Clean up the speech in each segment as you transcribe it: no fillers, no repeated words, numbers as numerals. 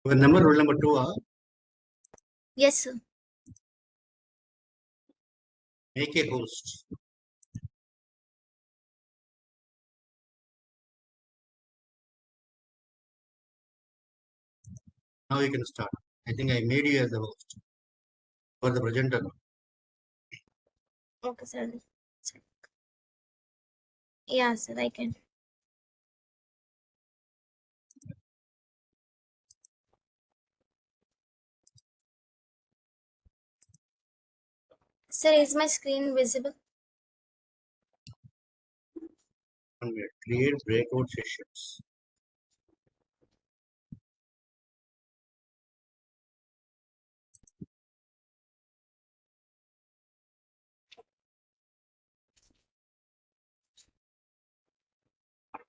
Roll number 2. Yes, sir. Make a host. Now you can start. I think I made you as the host for the presenter. Okay, sir. Yeah, sir, I can. Sir, is my screen visible? Create breakout sessions.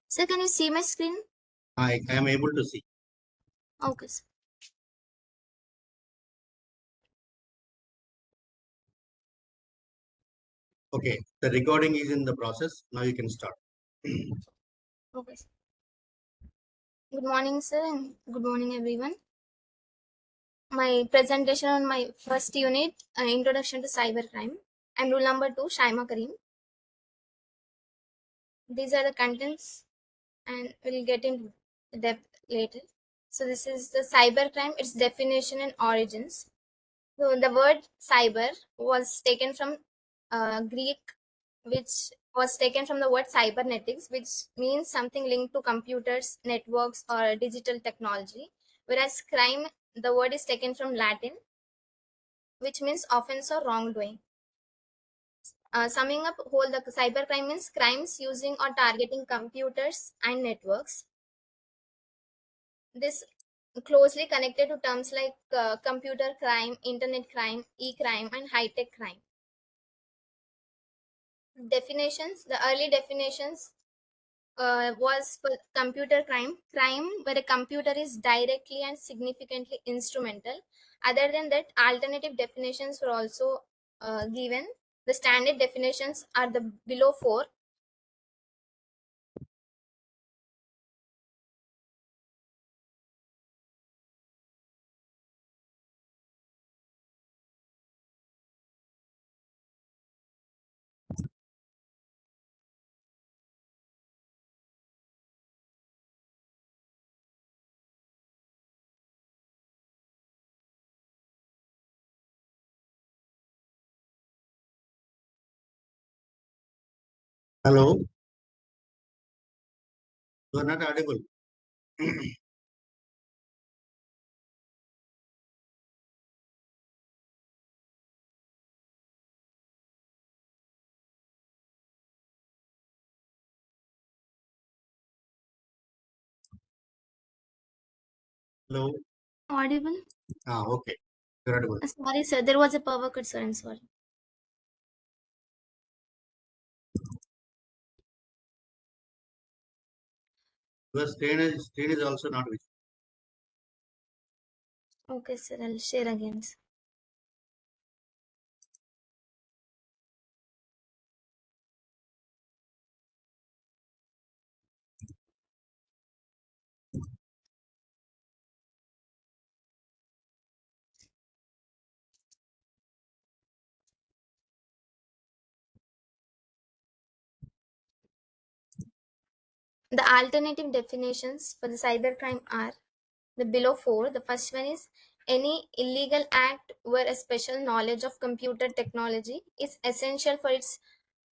Sir, can you see my screen? I am able to see. Okay, sir. Okay, the recording is in the process. Now you can start. Okay, sir. Good morning, sir, and good morning, everyone. My presentation on my first unit, Introduction to Cybercrime. I'm rule number 2, Shaima Kareem. These are the contents, and we'll get into depth later. So this is the cybercrime, its definition and origins. So the word cyber was taken from Greek, which was taken from the word cybernetics, which means something linked to computers, networks, or digital technology. Whereas crime, the word is taken from Latin, which means offense or wrongdoing. Summing up, whole the cybercrime means crimes using or targeting computers and networks. This closely connected to terms like computer crime, internet crime, e-crime, and high-tech crime. Definitions, the early definitions was for computer crime where a computer is directly and significantly instrumental. Other than that, alternative definitions were also given. The standard definitions are the below 4. Hello. You are not audible. Hello. Audible? Okay. You're audible. Sorry, sir. There was a power cut, sir. I'm sorry. Your screen is also not visible. Okay, sir. I'll share again, sir. The alternative definitions for the cybercrime are the below 4. The first one is any illegal act where a special knowledge of computer technology is essential for its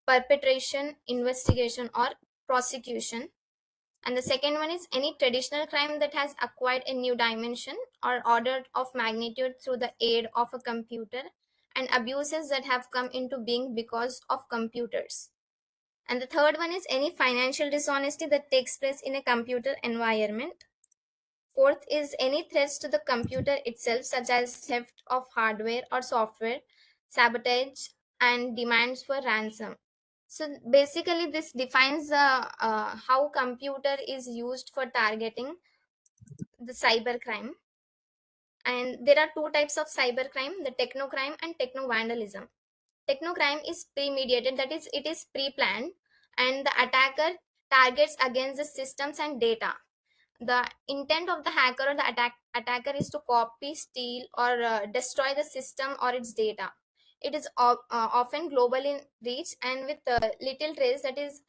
perpetration, investigation, or prosecution. And the second one is any traditional crime that has acquired a new dimension or order of magnitude through the aid of a computer, and abuses that have come into being because of computers. And the third one is any financial dishonesty that takes place in a computer environment. Fourth is any threats to the computer itself, such as theft of hardware or software, sabotage, and demands for ransom. So basically, this defines how computer is used for targeting the cybercrime. And there are two types of cybercrime: the technocrime and techno-vandalism. Technocrime is premeditated, that is, it is pre-planned, and the attacker targets against the systems and data. The intent of the hacker or the attacker is to copy, steal, or destroy the system or its data. It is often global in reach and with little trace, that is,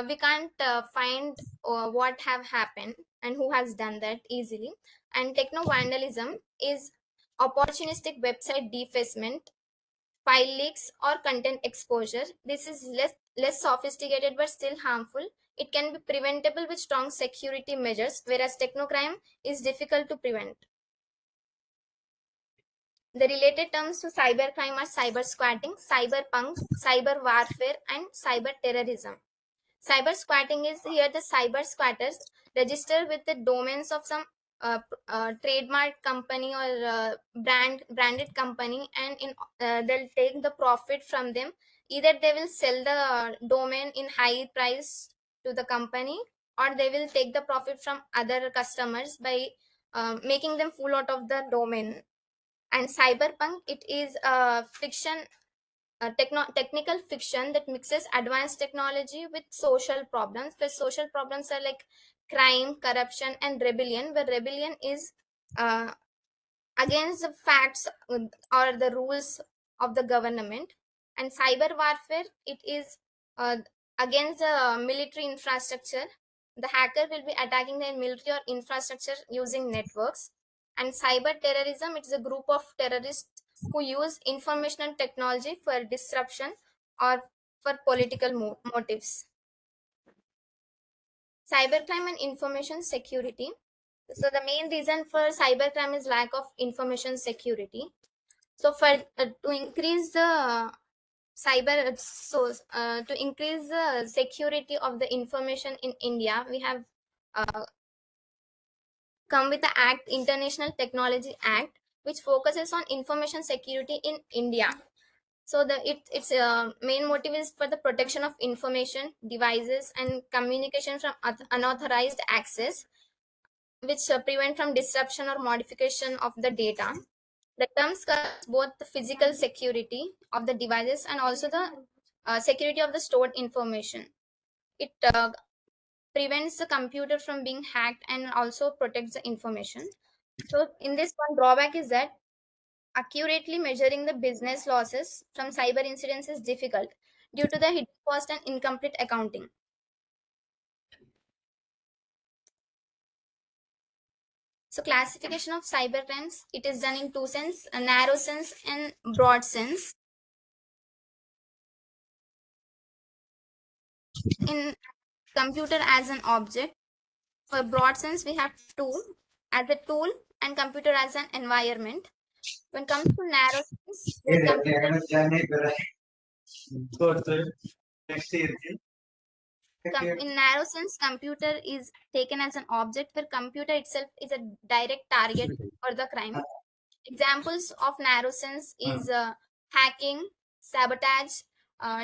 we can't find what have happened and who has done that easily. And techno-vandalism is opportunistic website defacement, file leaks, or content exposure. This is less sophisticated but still harmful. It can be preventable with strong security measures, whereas technocrime is difficult to prevent. The related terms to cybercrime are cyber squatting, cyberpunk, cyber warfare, and cyber terrorism. Cyber squatting is here the cyber squatters register with the domains of some trademark company or branded company, and they'll take the profit from them. Either they will sell the domain in high price to the company, or they will take the profit from other customers by making them full out of the domain. And cyberpunk, it is a fiction, technical fiction that mixes advanced technology with social problems, where social problems are like crime, corruption, and rebellion, where rebellion is uh, against the facts or the rules of the government. And cyber warfare, it is uh, against the military infrastructure. The hacker will be attacking the military or infrastructure using networks. And cyber terrorism, it is a group of terrorists who use informational technology for disruption or for political motives. Cybercrime and information security. So the main reason for cybercrime is lack of information security. So for to increase the to increase the security of the information in India, we have uh, come with the act, International Technology Act, which focuses on information security in India. So its main motive is for the protection of information, devices, and communication from unauthorized access, which prevent from disruption or modification of the data. The terms covers both the physical security of the devices and also the security of the stored information. It prevents the computer from being hacked and also protects the information. So in this, one drawback is that accurately measuring the business losses from cyber incidents is difficult due to the hidden cost and incomplete accounting. So classification of cyber crimes, it is done in two sense, a narrow sense and broad sense. In computer as an object, for broad sense, we have tool as a tool and computer as an environment. When it comes to narrow sense, where computer in narrow sense, computer is taken as an object where computer itself is a direct target for the crime. Examples of narrow sense is hacking, sabotage,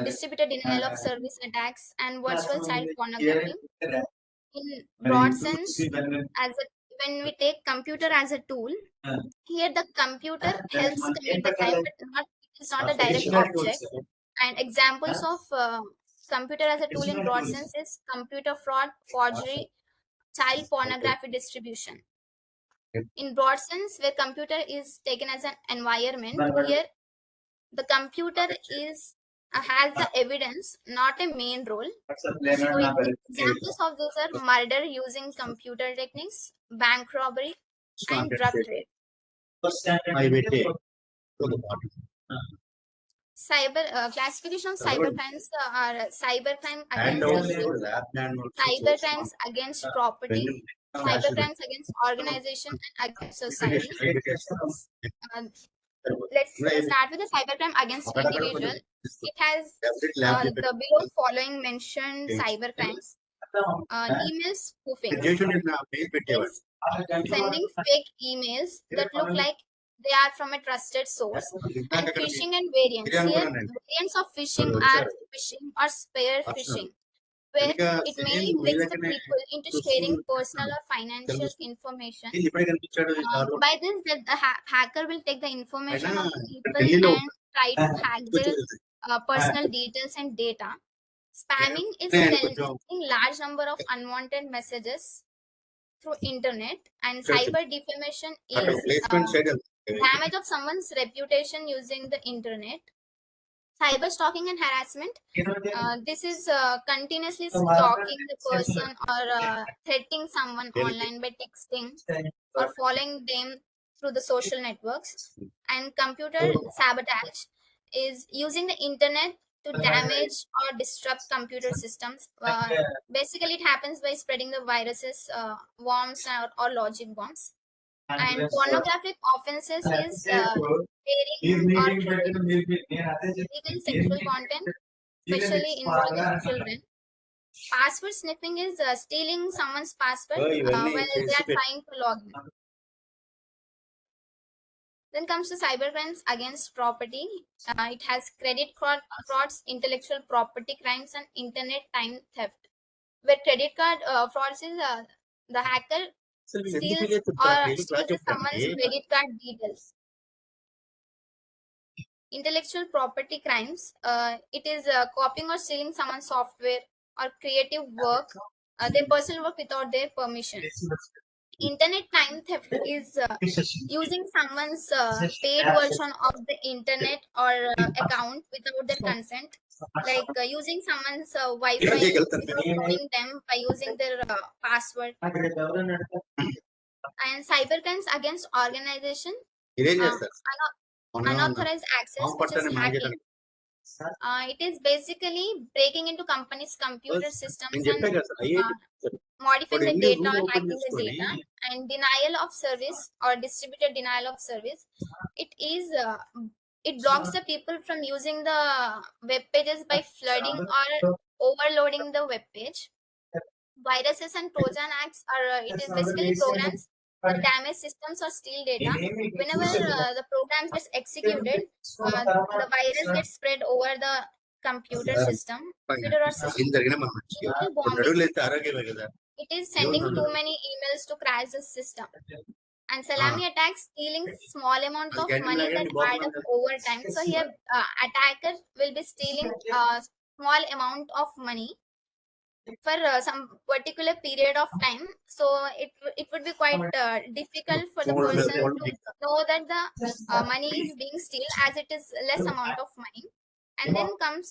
distributed denial of service attacks, and virtual child pornography. In broad sense, as a, when we take computer as a tool, here the computer helps commit the crime, but not, it is not a direct object. And examples of computer as a tool in broad sense is computer fraud, forgery, child pornography distribution. In broad sense, where computer is taken as an environment, here the computer is has the evidence, not a main role. So examples of those are murder using computer techniques, bank robbery, and drug trade. I will take to the body. Cyber classification of cyber crimes are cyber crime Hand against out the human, lab manual. cyber crimes against property, cyber crimes against organization and against society. Uh, let's start with the cybercrime against individual. It has the below following mentioned cybercrimes. Email spoofing is sending fake emails that look like they are from a trusted source, and phishing and variants. Here, variants of phishing are phishing or spear phishing, where it mainly tricks the people into sharing personal or financial information. By this, the hacker will take the information of the people and try to hack their personal details and data. Spamming is నేను sending కొంచెం large number of unwanted messages through internet, and cyber defamation అక్కడ is placement side damage of someone's reputation using the internet. Cyber stalking and harassment, this is continuously stalking the person or threatening someone online by texting or following them through the social networks. And computer sabotage is using the internet to damage or disrupt computer systems. Basically, it happens by spreading the viruses, worms, or logic bombs. And pornographic offenses is sharing or creating illegal sexual content, especially involving children. Password sniffing is stealing someone's password ఇవన్నీ while they చేసి are trying to log in. Then comes to cybercrimes against property. It has credit frauds, intellectual property crimes, and internet time theft. Where credit card frauds is the hacker అసలు వీళ్ళు ఎందుకు steals చెప్తారు or daily class steals చెప్తానండి someone's credit card details. Intellectual property crimes, it is copying or stealing someone's software or creative work, their personal work without their permission. Internet time theft is using someone's paid version of the internet or account without their consent, like using someone's Wi-Fi without knowing them by using their password. And cybercrimes against organization, ఇదేం uh, చేస్తారు మొన్న unauthorized access, which is కాంపర్ట్ hacking. Magazine It is basically breaking into companies' computer systems నేను and చెప్పా కదా sir IIT modifying వాడు the ఎన్ని data room or open hacking the చేసుకొని data. And denial of service or distributed denial of service, it is it blocks the people from using the web pages by flooding or overloading the web page. Viruses and Trojan acts are it is basically programs that damage systems or steal data. Whenever the program gets executed, the virus gets spread over the computer system, computer or system. ఏం జరిగినా మన మంచిగా Email కొన్ని bombing, అడుగులు అయితే ఆరోగ్యమే కదా it is sending too many emails to crash the system. And salami attacks, stealing small amount అది of క్యాంటీన్ money that లాగండి add up బాగున్నాను over time. So here, attacker will be stealing a small amount of money for some particular period of time. So it would be quite difficult for the person to know that the money is being stolen, as it is less amount of money. And then comes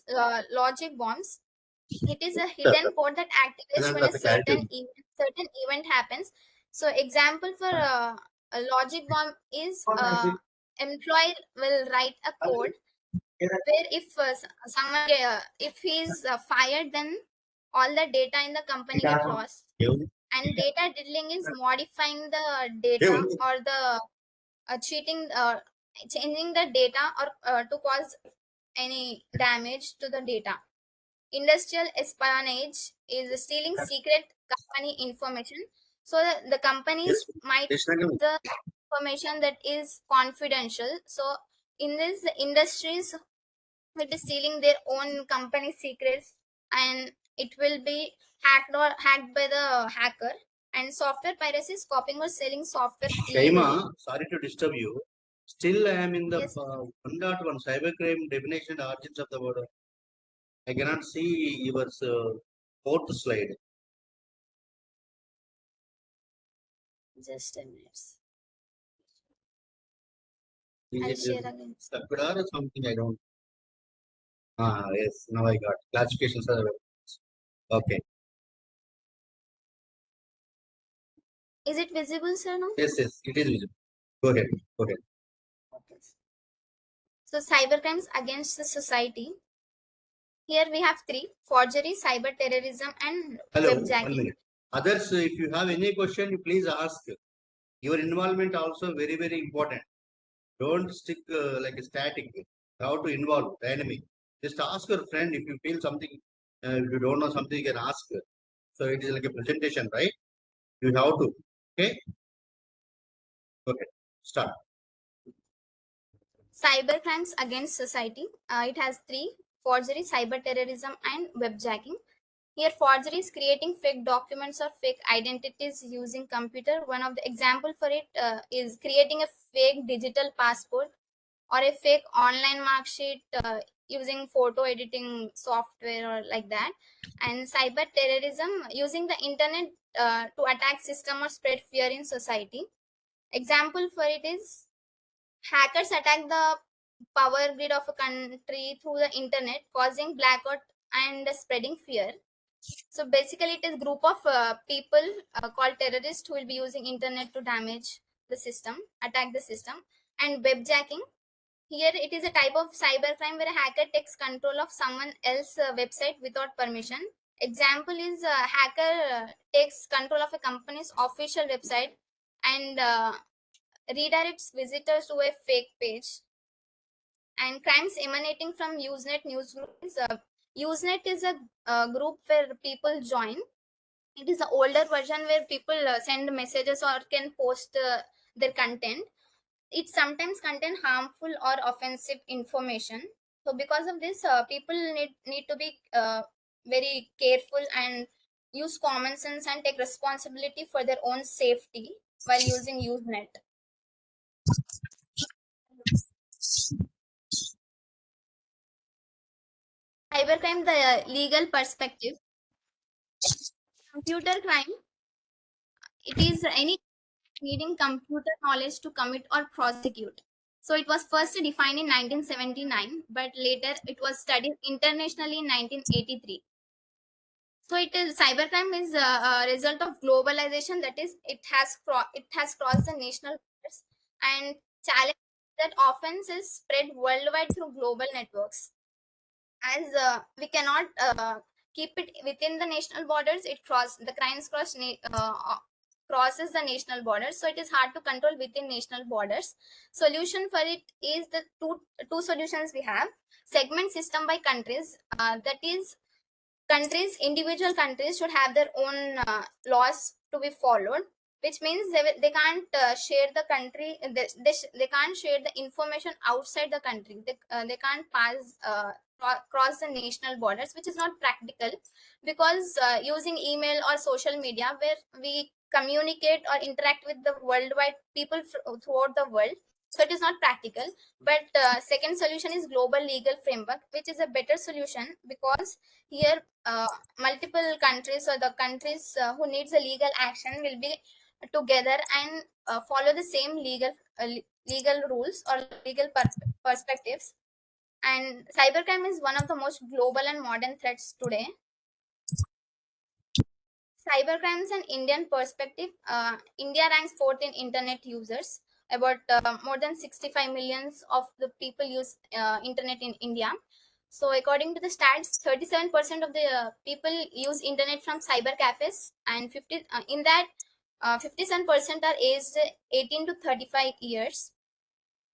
logic bombs. It is a hidden code that activates when a certain event happens. So example for a logic bomb is employee will write a code where if someone if he's fired, then all the data in the company get lost. ఏముంది And data diddling is modifying the data ఏముంది or the cheating, changing the data or to cause any damage to the data. Industrial espionage is stealing secret company information. So the companies might చేసినాక the information that is confidential. So in this, the industries will be stealing their own company secrets, and it will be hacked by the hacker. And software piracy is copying or selling software Shaima, illegally. sorry to disturb you. Still, I am in the Yes, 1.1 cybercrime definition and origins of the word. I cannot see your fourth slide. just a minute. Is I'll it share again. circular or something? I don't. Ah, yes. Now I got classifications. Okay. Is it visible, sir? No. Yes, yes. It is visible. Go ahead. Go ahead. Okay. So cybercrimes against the society. Here we have three: forgery, cyber terrorism, and Hello. 1 webjacking. minute. Others, if you have any question, you please ask. Your involvement also very, very important. Don't stick like a static. How to involve the enemy. Just ask your friend if you feel something. If you don't know something, you can ask. So it is like a presentation, right? You have to. Okay. Okay. Start. Cybercrimes against society. It has three: forgery, cyber terrorism, and webjacking. Here, forgery is creating fake documents or fake identities using computer. One of the example for it is creating a fake digital passport or a fake online mark sheet using photo editing software or like that. And cyber terrorism, using the internet to attack system or spread fear in society. Example for it is hackers attack the power grid of a country through the internet, causing blackout and spreading fear. So basically, it is group of people called terrorists who will be using internet to damage the system, attack the system. And webjacking. Here, it is a type of cybercrime where a hacker takes control of someone else's website without permission. Example is a hacker takes control of a company's official website and redirects visitors to a fake page. And crimes emanating from Usenet newsgroups. Usenet is a group where people join. It is the older version where people send messages or can post their content. It sometimes contain harmful or offensive information. So because of this, people need to be very careful and use common sense and take responsibility for their own safety while using Usenet. Cybercrime, the legal perspective. Computer crime, it is any needing computer knowledge to commit or prosecute. So it was first defined in 1979, but later it was studied internationally in 1983. So it is cybercrime is a result of globalization. That is, it has crossed the national borders and challenge that offense is spread worldwide through global networks. As we cannot keep it within the national borders, the crimes crosses the national borders, so it is hard to control within national borders. Solution for it is the two solutions we have. Segment system by countries, that is, individual countries should have their own laws to be followed, which means they can't share the country, they can't share the information outside the country. They can't cross the national borders, which is not practical, because using email or social media where we communicate or interact with the worldwide people throughout the world, so it is not practical. But second solution is global legal framework, which is a better solution, because here multiple countries or the countries who needs a legal action will be together and follow the same legal rules or legal perspectives. And cybercrime is one of the most global and modern threats today. Cybercrimes and Indian perspective. India ranks fourth in internet users. About more than 65 millions of the people use internet in India. So according to the stats, 37% of the people use internet from cyber cafes, and 57% are aged 18 to 35 years.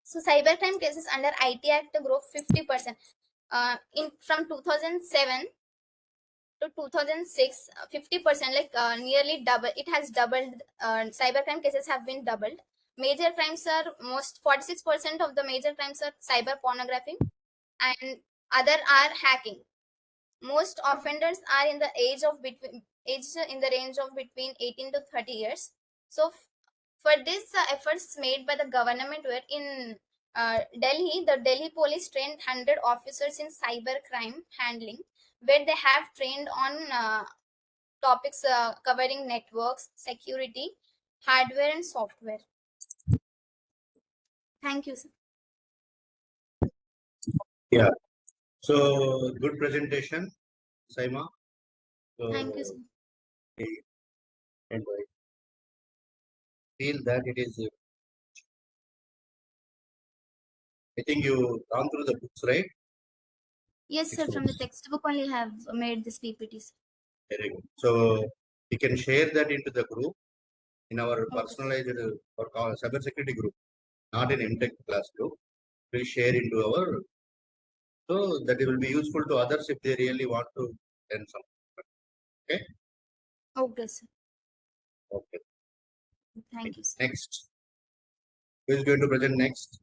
So cybercrime cases under IT Act grow 50%. In from 2007 to 2006, 50%, like nearly double. It has doubled. Cybercrime cases have been doubled. Major crimes are most 46% of the major crimes are cyber pornography, and other are hacking. Most offenders are in the age in the range of between 18 to 30 years. So for this, efforts made by the government were in Delhi. The Delhi police trained 100 officers in cyber crime handling, where they have trained on topics covering networks, security, hardware, and software. Thank you, sir. Yeah. So good presentation, Saima. Thank you, sir. So and I feel that it is. I think you gone through the books, right? Yes, Six sir. From the books. textbook only have made this PPTs. Very good. So we can share that into the group in our Okay. personalized or cybersecurity group, not in MTech class group. We share into our, so that it will be useful to others if they really want to learn something. Okay. Okay, sir. Okay. Thank you, sir. Next. Who is going to present next?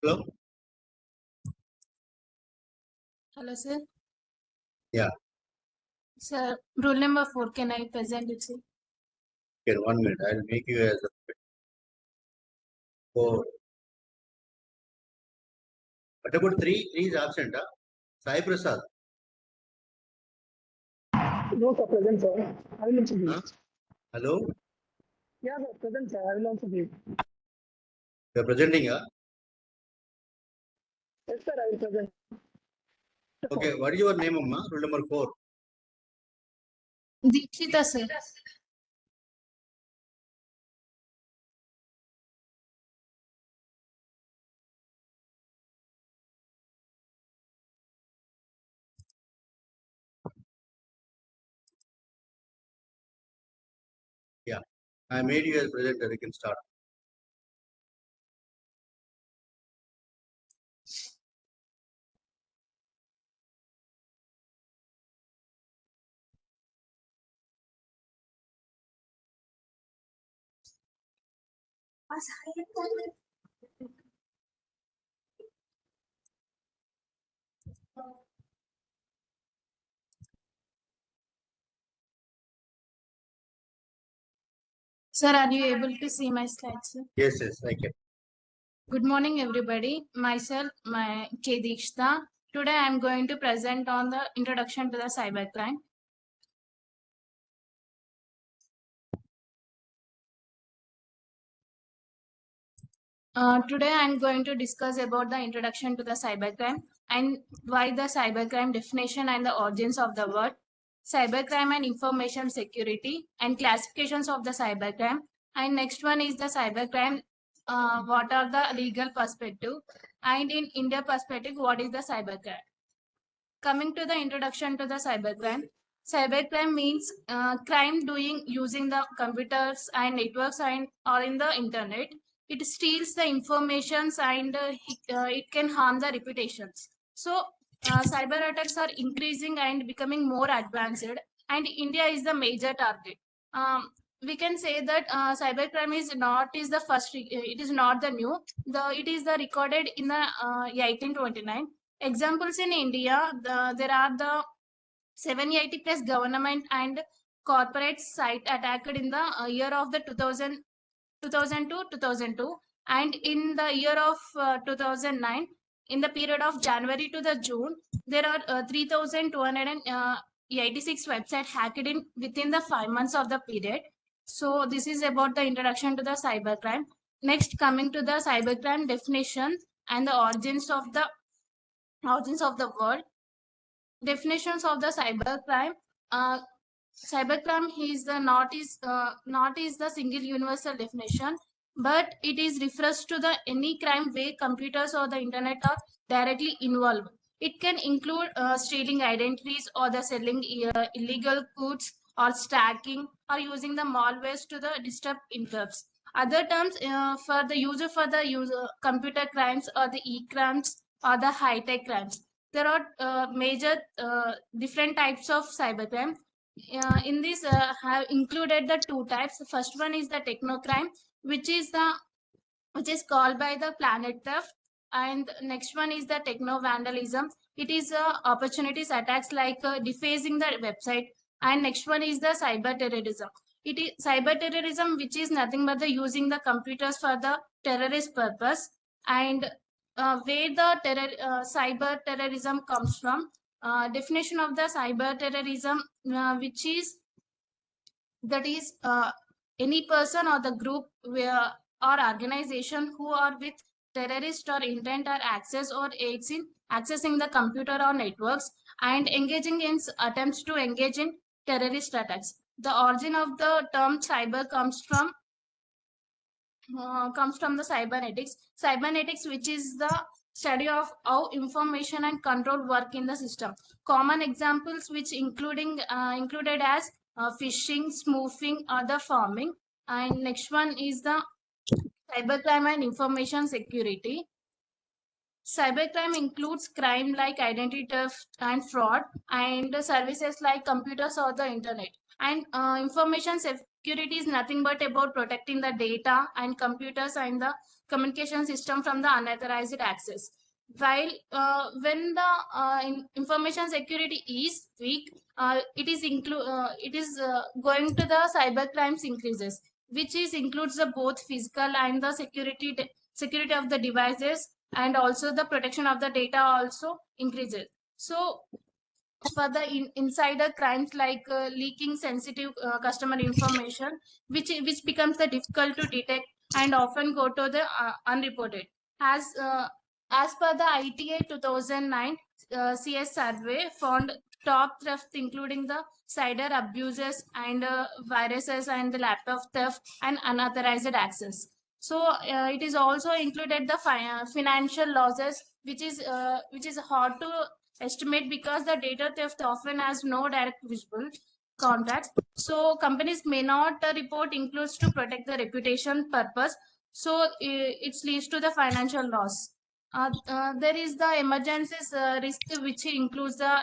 Hello? Hello, sir. Yeah. Sir, rule number 4, can I present it, sir? Okay, 1 minute. I'll make you as a 4. What about 3? 3 is absent, huh? Sai Prasad. No, sir, present, sir. I will also Huh? give. Hello? Yeah, sir, present, sir. I will also give. You are presenting, huh? Yes, sir, I will present. Okay, what is your name, Amma? Rule number 4. Deekshita, sir. Yeah. I made you as presenter. You can start. Sir, are you able to see my slides, sir? Yes, yes, I can. Good morning, everybody. Myself, K. Deekshita. Today, I am going to present on the introduction to the cybercrime. Today, I am going to discuss about the introduction to the cybercrime and why the cybercrime definition and the origins of the word, cybercrime and information security, and classifications of the cybercrime. And next one is the cybercrime. What are the legal perspective? And in India perspective, what is the cybercrime? Coming to the introduction to the cybercrime, cybercrime means crime doing using the computers and networks and or in the internet. It steals the informations and it can harm the reputations. So cyber attacks are increasing and becoming more advanced, and India is the major target. Um, we can say that cybercrime is the first. It is not the new. It is the recorded in the 1829. Examples in India, there are the 780 plus government and corporate site attacked in the year of the 2002, and in the year of 2009, in the period of January to the June, there are 3,286 websites hacked in within the 5 months of the period. So this is about the introduction to the cybercrime. Next, coming to the cybercrime definition and the origins of the word. Definitions of the cybercrime. Uh, Cybercrime is the not is the single universal definition, but it is refers to the any crime where computers or the internet are directly involved. It can include stealing identities or the selling illegal goods or stacking or using the malwares to the disturb interrupts. Other terms for the user computer crimes or the e-crimes or the high-tech crimes. There are major different types of cybercrime. In this have included the two types. The first one is the technocrime, which is called by the planet theft, and next one is the techno-vandalism. It is opportunities attacks like defacing the website, and next one is the cyber terrorism. It is cyber terrorism, which is nothing but the using the computers for the terrorist purpose. And where the cyber terrorism comes from, definition of the cyber terrorism, which is that is any person or the group where, or organization who are with terrorist or intent or access or aids in accessing the computer or networks and engaging in attempts to engage in terrorist attacks. The origin of the term cyber comes from the cybernetics. Cybernetics, which is the study of how information and control work in the system. Common examples which included as phishing, spoofing, or the farming. And next one is the cybercrime and information security. Cybercrime includes crime like identity theft and fraud, and services like computers or the internet. And information Security is nothing but about protecting the data and computers and the communication system from the unauthorized access. While when the information security is weak, it is going to the cyber crimes increases, which is includes the both physical and the security of the devices, and also the protection of the data also increases. So for the insider crimes like leaking sensitive customer information, which becomes the difficult to detect and often go to the unreported. As per the ITA 2009 CS survey found top theft including the cyber abuses and viruses and the laptop theft and unauthorized access. So it is also included the financial losses, which is hard to estimate because the data theft often has no direct visible contacts. So companies may not report includes to protect the reputation purpose. So it leads to the financial loss. There is the emergencies risk, which includes the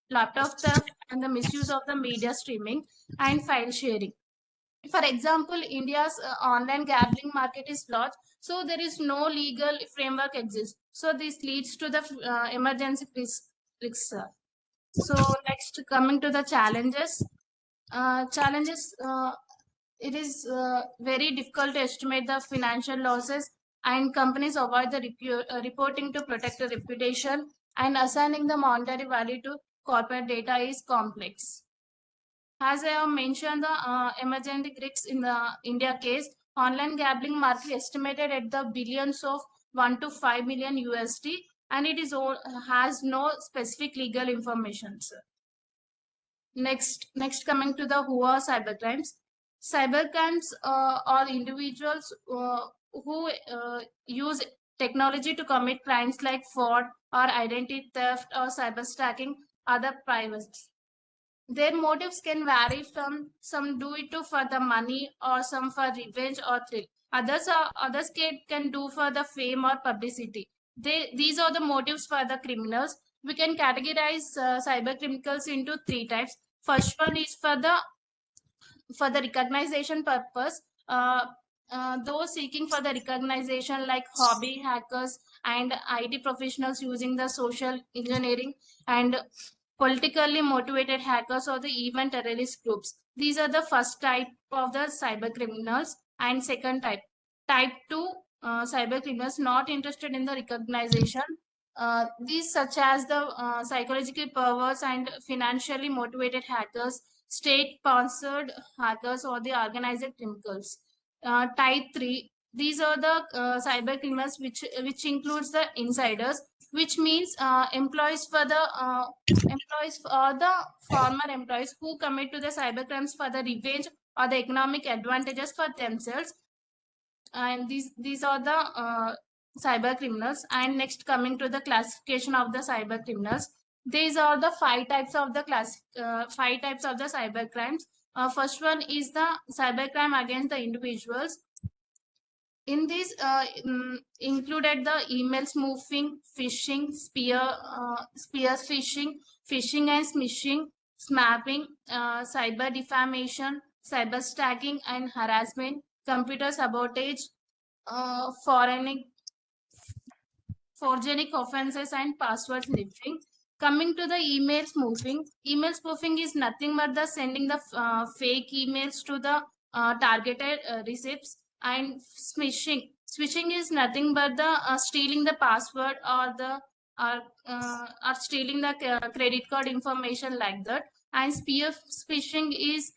laptop theft and the misuse of the media streaming and file sharing. For example, India's online gambling market is large, so there is no legal framework exists. So this leads to the emergency risks. So next, coming to the challenges. Challenges. It is very difficult to estimate the financial losses, and companies avoid the reporting to protect the reputation, and assigning the monetary value to corporate data is complex. As I have mentioned, the emerging risks in the India case, online gambling market estimated at the billions of 1 to 5 million USD, and it is all, has no specific legal information. Sir. Next coming to the who are cybercrimes. Cybercrimes are individuals who use technology to commit crimes like fraud or identity theft or cyber stacking, other privacy. Their motives can vary from some do it to for the money or some for revenge or thrill. Others can do for the fame or publicity. These are the motives for the criminals. We can categorize cyber criminals into three types. First one is for the recognition purpose. Those seeking for the recognition like hobby hackers and IT professionals using the social engineering and politically motivated hackers or the even terrorist groups. These are the first type of the cyber criminals. And second type 2 cyber criminals not interested in the recognition. These such as the psychological perverts and financially motivated hackers, state-sponsored hackers, or the organized criminals. Type 3, these are the cyber criminals which includes the insiders, which means employees or the former employees who commit to the cyber crimes for the revenge or the economic advantages for themselves. And these are the cyber criminals. And next, coming to the classification of the cyber criminals, these are the five types of the cyber crimes. First one is the cyber crime against the individuals. In this included the email spoofing, phishing, spear phishing, phishing and smishing, snapping, cyber defamation, cyber stacking and harassment, computer sabotage, foreign forgenic offenses, and password sniffing. Coming to the email spoofing is nothing but the sending the fake emails to the targeted receipts. And smishing is nothing but the stealing the password or the or stealing the credit card information like that. And spear phishing is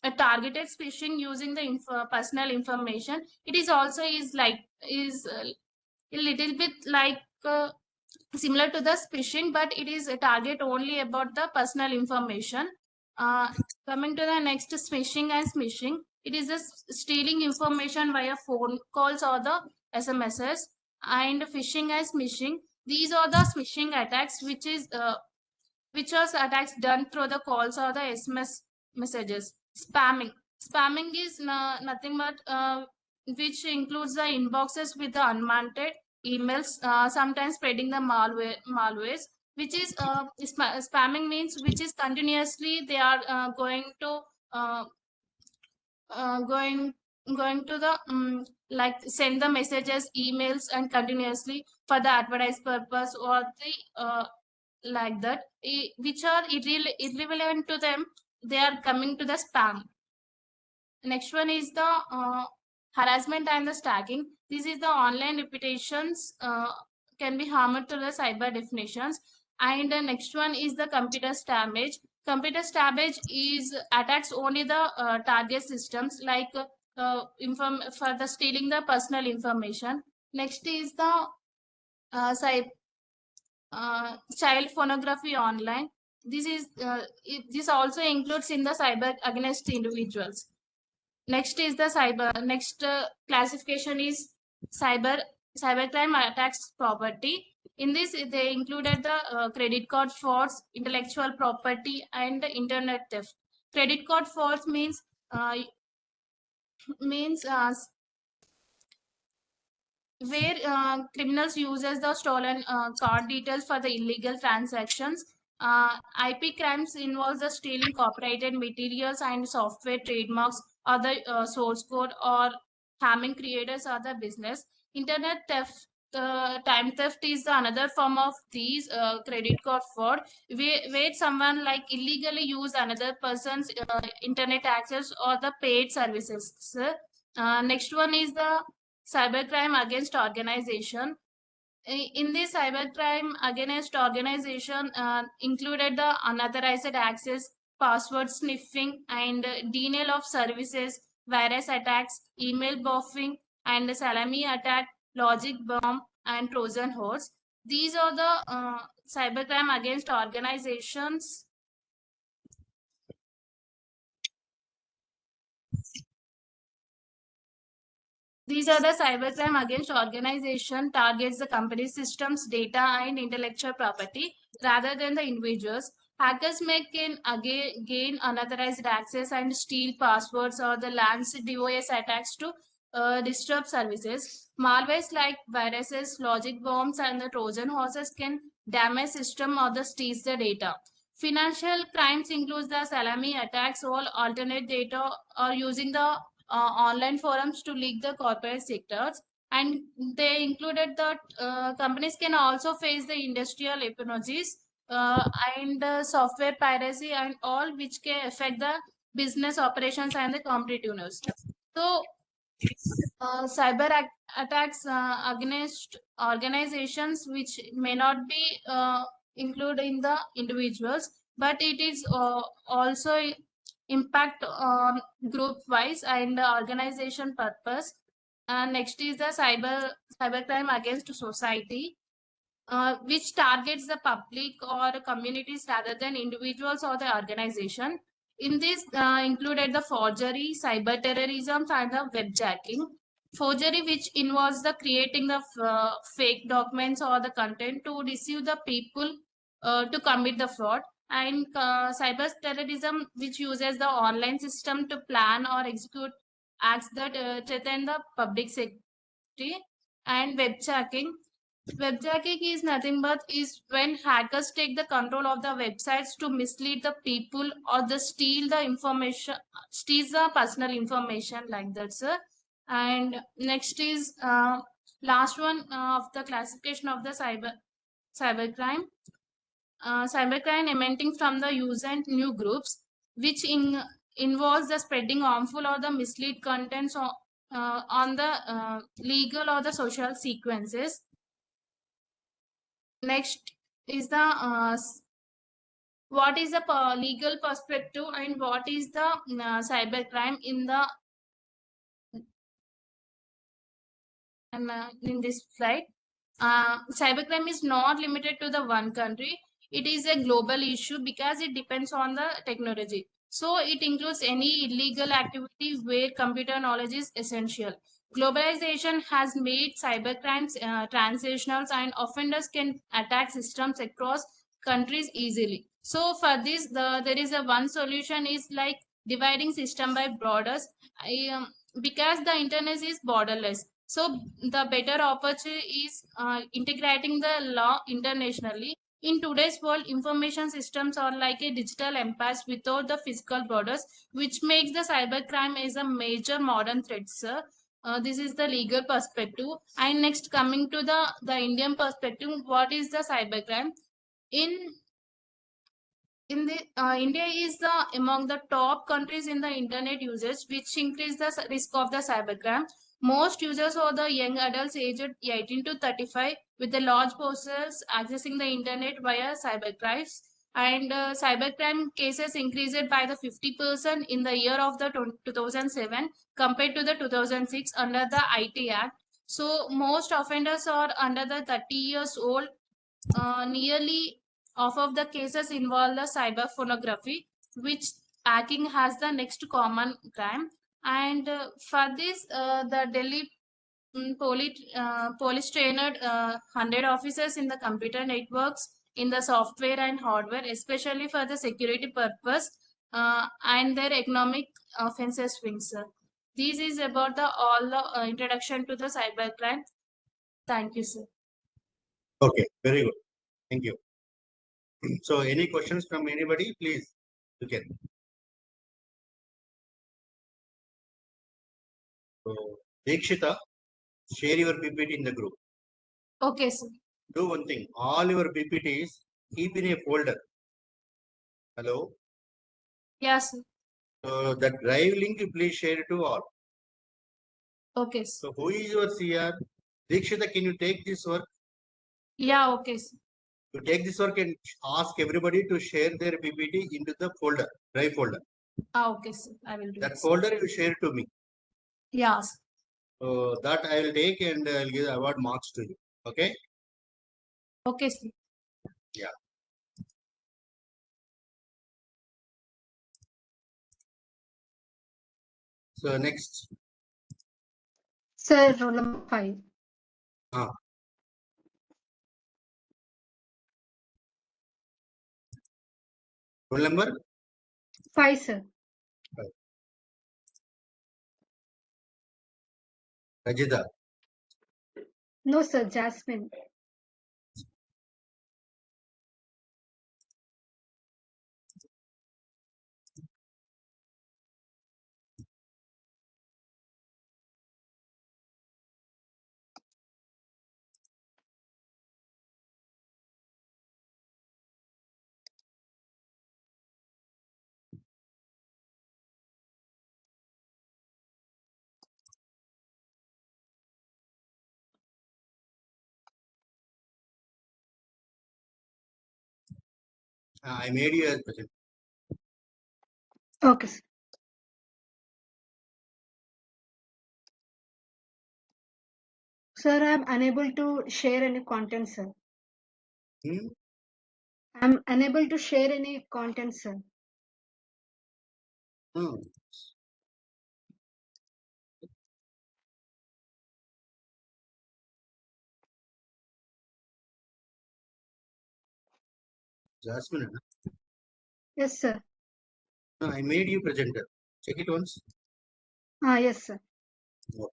a targeted phishing using the personal information. It is also is a little bit like similar to the phishing, but it is a target only about the personal information. Uh, Coming to the next, phishing and smishing. It is just stealing information via phone calls or the SMSs. And phishing and smishing. These are the smishing attacks, which are attacks done through the calls or the SMS messages. Spamming is nothing but which includes the inboxes with the unwanted emails, sometimes spreading the malwares, which is spamming means which is continuously they are going to uh, going to the like send the messages, emails, and continuously for the advertise purpose or the like that, which are irrelevant to them. They are coming to the spam. Next one is the harassment and the stacking. This is the online reputations can be harmed to the cyber definitions. And the next one is the computer damage. Computer damage is attacks only the target systems, like for the stealing the personal information. Next is the child pornography online. This also includes in the cyber against individuals. Next is the next classification is cybercrime attacks property. In this, they included the credit card frauds, intellectual property, and the internet theft. Credit card frauds uh, means where criminals uses the stolen card details for the illegal transactions. IP crimes involves the stealing copyrighted materials and software trademarks or the source code, or harming creators or the business. Internet theft, time theft is another form of these credit card fraud, where someone like illegally use another person's internet access or the paid services. Next one is the cybercrime against organization. In this cybercrime against organization included the unauthorized access, password sniffing, and denial of services, virus attacks, email buffing, and the salami attack, logic bomb, and Trojan horse. These are the cybercrime against organizations. These are the cybercrime against organization targets the company's systems, data, and intellectual property rather than the individuals. Hackers may gain unauthorized access and steal passwords or the lance DOS attacks to disrupt services. Malwares like viruses, logic bombs, and the Trojan horses can damage system or the steal the data. Financial crimes include the salami attacks, all alternate data, or using the online forums to leak the corporate sectors. And they included that companies can also face the industrial espionage and software piracy, and all which can affect the business operations and the competitiveness. So attacks against organizations which may not be included in the individuals, but it is also impact on group wise and organization purpose. And next is the cybercrime against society, which targets the public or communities rather than individuals or the organization. In this included the forgery, cyber terrorism, and the webjacking. Forgery, which involves the creating the fake documents or the content to deceive the people to commit the fraud. And cyber terrorism, which uses the online system to plan or execute acts that threaten the public safety. And webjacking, webjacking is nothing but is when hackers take the control of the websites to mislead the people or the steal the information, steal the personal information like that, sir. And next is last one of the classification of the cybercrime. Cybercrime emanating from the user and new groups, which involves the spreading harmful or the mislead contents on the legal or the social sequences. Next is the what is the legal perspective and what is the cybercrime in the in this slide. Cybercrime is not limited to the one country. It is a global issue because it depends on the technology. So it includes any illegal activity where computer knowledge is essential. Globalization has made cybercrimes transnational, and offenders can attack systems across countries easily. So for this, there is a one solution is like dividing system by borders. Because the internet is borderless, so the better opportunity is integrating the law internationally. In today's world, information systems are like a digital empires without the physical borders, which makes the cybercrime as a major modern threat, sir. This is the legal perspective. And next, coming to the Indian perspective, what is the cybercrime? In India is the among the top countries in the internet usage, which increase the risk of the cybercrime. Most users are the young adults aged 18 to 35 with the large portions accessing the internet via cybercrimes. And cybercrime cases increased by the 50% in the year of the 2007 compared to the 2006 under the IT Act. So most offenders are under the 30 years old. Nearly half of the cases involve the cyber pornography, which hacking has the next common crime. And for this, the Delhi police trained 100 officers in the computer networks, in the software and hardware, especially for the security purpose and their economic offenses wings. Sir. This is about the all the introduction to the cybercrime. Thank you, sir. Okay, very good. Thank you. So, any questions from anybody? Please, you can. So, Dekshita, share your PPT in the group. Okay, sir. Do one thing. All your PPTs keep in a folder. Hello. Yes, sir. So that drive link, please share it to all. Okay, sir. So who is your CR? Dekshita, can you take this work? Yeah, okay, sir. You take this work and ask everybody to share their PPT into the folder, drive folder. Okay, sir. I will do That it. folder you share to me. Yes. So that I will take and I'll give award marks to you. Okay? Okay, sir. Yeah. So next. Sir, roll number 5. Roll number? 5, sir. Rajita. No, sir, Jasmine. I made you as present. Okay, sir. Sir, I'm unable to share any content, sir. I'm unable to share any content, sir. Jasmine. Yes, sir. No, I made you presenter. Check it once. Yes, sir. Oh.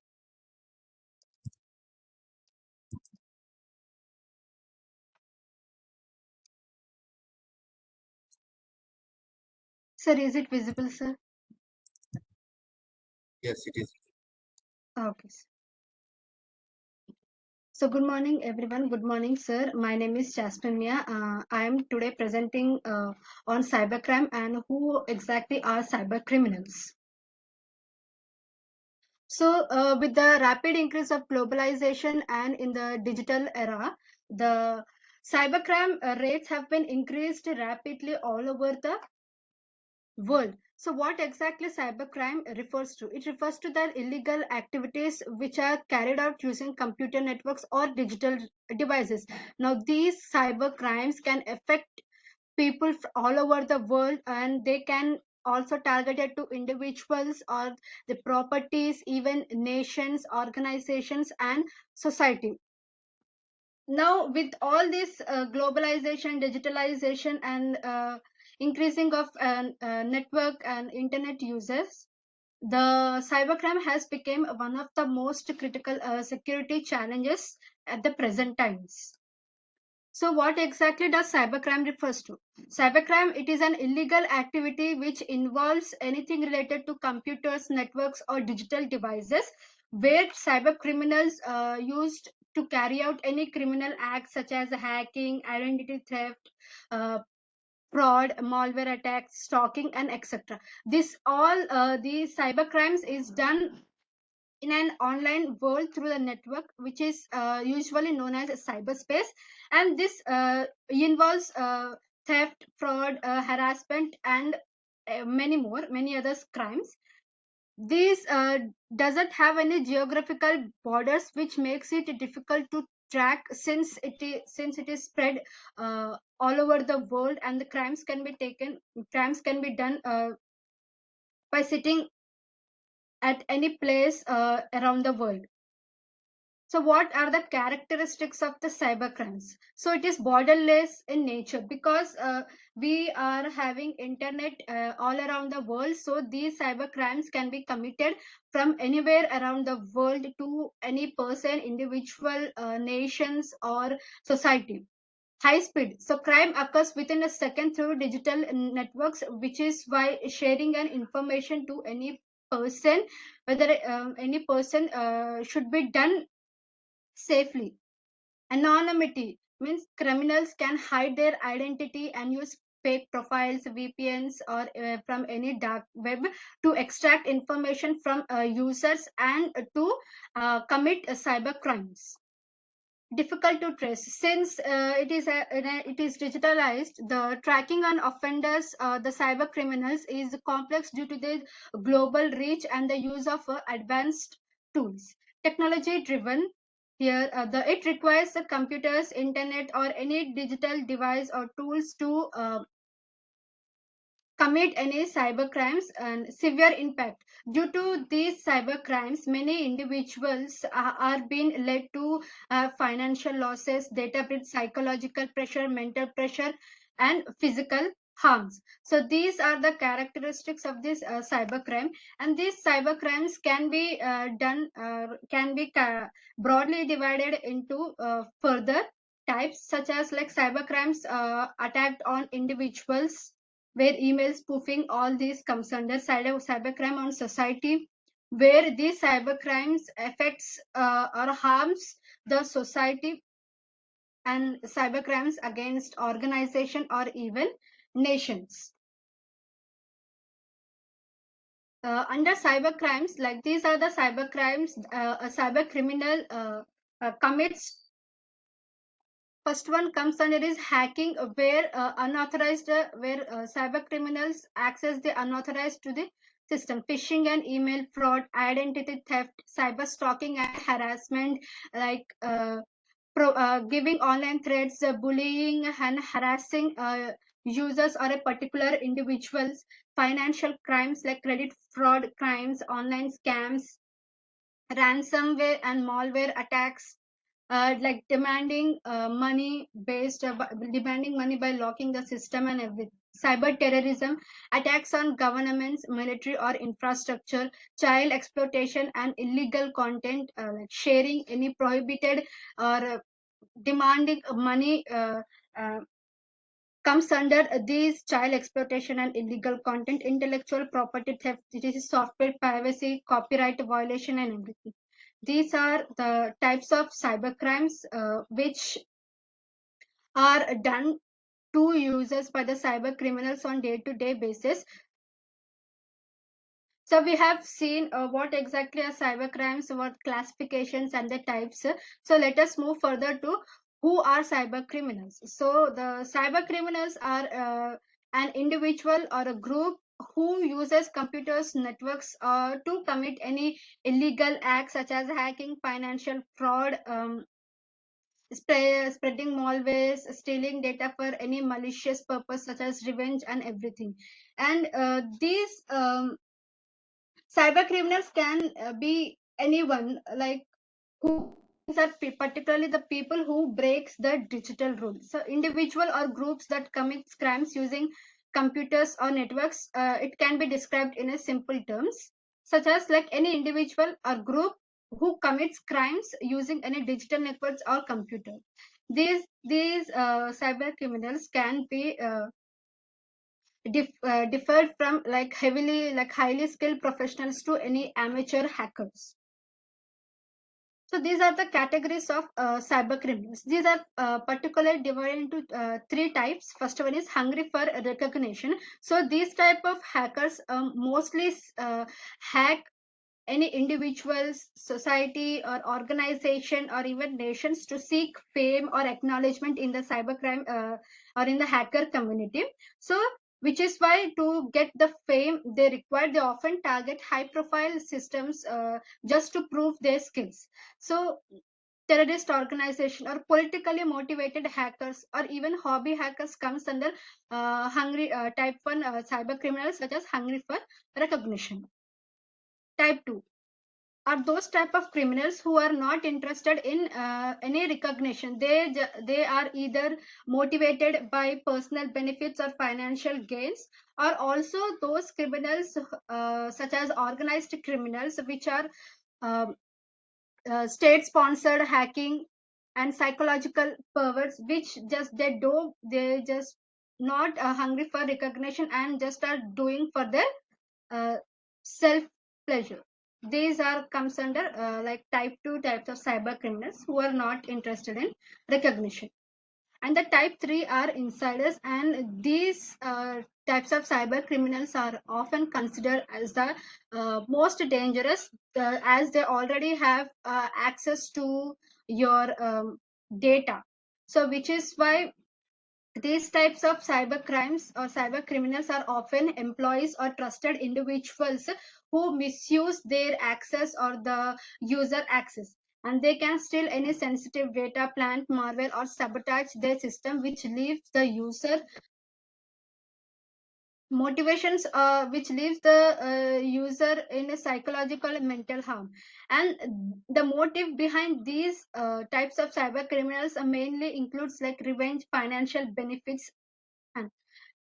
Sir, is it visible, sir? Yes, it is. Okay, sir. So good morning, everyone. Good morning, sir. My name is Jasmine Mia. I am today presenting on cybercrime and who exactly are cyber criminals. So with the rapid increase of globalization and in the digital era, the cybercrime rates have been increased rapidly all over the world. So what exactly cybercrime refers to? It refers to the illegal activities which are carried out using computer networks or digital devices. Now these cyber crimes can affect people all over the world, and they can also targeted to individuals or the properties, even nations, organizations and society. Now with all this globalization, digitalization and increasing of network and internet users, the cybercrime has become one of the most critical security challenges at the present times. So what exactly does cybercrime refers to? Cybercrime, it is an illegal activity which involves anything related to computers, networks, or digital devices where cyber criminals used to carry out any criminal acts such as hacking, identity theft, fraud, malware attacks, stalking, and etc. This all these cyber crimes is done in an online world through the network, which is usually known as cyberspace, and this involves theft, fraud, harassment, and many other crimes. This doesn't have any geographical borders, which makes it difficult to track since it is spread all over the world, and the crimes can be done by sitting at any place around the world. So what are the characteristics of the cybercrimes? So it is borderless in nature because we are having internet all around the world. So these cybercrimes can be committed from anywhere around the world to any person, individual, nations, or society. High speed. So crime occurs within a second through digital networks, which is why sharing an information to any person, whether any person should be done safely. Anonymity means criminals can hide their identity and use fake profiles, VPNs, or from any dark web to extract information from users and to commit cyber crimes. Difficult to trace since it is digitalized. The tracking on offenders, the cyber criminals, is complex due to the global reach and the use of advanced tools. Technology driven. Here, it requires the computers, internet, or any digital device or tools to commit any cyber crimes. And severe impact. Due to these cyber crimes, many individuals are being led to financial losses, data breach, psychological pressure, mental pressure, and physical harms. So these are the characteristics of this cyber crime, and these cyber crimes can be broadly divided into further types, such as like cyber crimes attacked on individuals, where email spoofing, all these comes under cybercrime on society, where these cybercrimes affects or harms the society, and cybercrimes against organization or even nations. Under cybercrimes, like these are the cybercrimes a cyber criminal commits. First one comes under is hacking, where cyber criminals access the unauthorized to the system. Phishing and email fraud, identity theft, cyber stalking and harassment, like giving online threats, bullying and harassing users or a particular individuals. Financial crimes like credit fraud crimes, online scams, ransomware and malware attacks, like demanding money by locking the system and everything. Cyber terrorism, attacks on governments, military, or infrastructure. Child exploitation and illegal content, like sharing any prohibited or demanding money comes under these. Child exploitation and illegal content. Intellectual property theft, this is software piracy, copyright violation, and everything. These are the types of cyber crimes which are done to users by the cyber criminals on day-to-day basis. So we have seen what exactly are cyber crimes, what classifications and the types. So let us move further to who are cyber criminals. So the cyber criminals are an individual or a group who uses computers, networks to commit any illegal acts such as hacking, financial fraud, spreading malwares, stealing data for any malicious purpose such as revenge and everything. And these cyber criminals can be anyone, like who are particularly the people who breaks the digital rules. So individual or groups that commit crimes using computers or networks, it can be described in a simple terms, such as like any individual or group who commits crimes using any digital networks or computer. These cyber criminals can be differed from like highly skilled professionals to any amateur hackers. So these are the categories of cyber criminals. These are particularly divided into three types. First one is hungry for recognition. So these type of hackers mostly hack any individuals, society, or organization, or even nations to seek fame or acknowledgement in the cybercrime or in the hacker community. So, which is why to get the fame they often target high-profile systems just to prove their skills. So, terrorist organization or politically motivated hackers or even hobby hackers comes under hungry type 1 cyber criminals such as hungry for recognition. Type 2 are those type of criminals who are not interested in any recognition. They are either motivated by personal benefits or financial gains, or also those criminals such as organized criminals which are um, state sponsored hacking and psychological perverts which they just not hungry for recognition and just are doing for their self pleasure. These are comes under like type 2 types of cyber criminals who are not interested in recognition. And the type 3 are insiders, and these types of cyber criminals are often considered as the most dangerous as they already have access to your data. So which is why these types of cyber crimes or cyber criminals are often employees or trusted individuals who misuse their access or the user access, and they can steal any sensitive data, plant malware, or sabotage their system, which leaves the user motivations which leaves the user in a psychological and mental harm. And the motive behind these types of cyber criminals mainly includes like revenge, financial benefits, and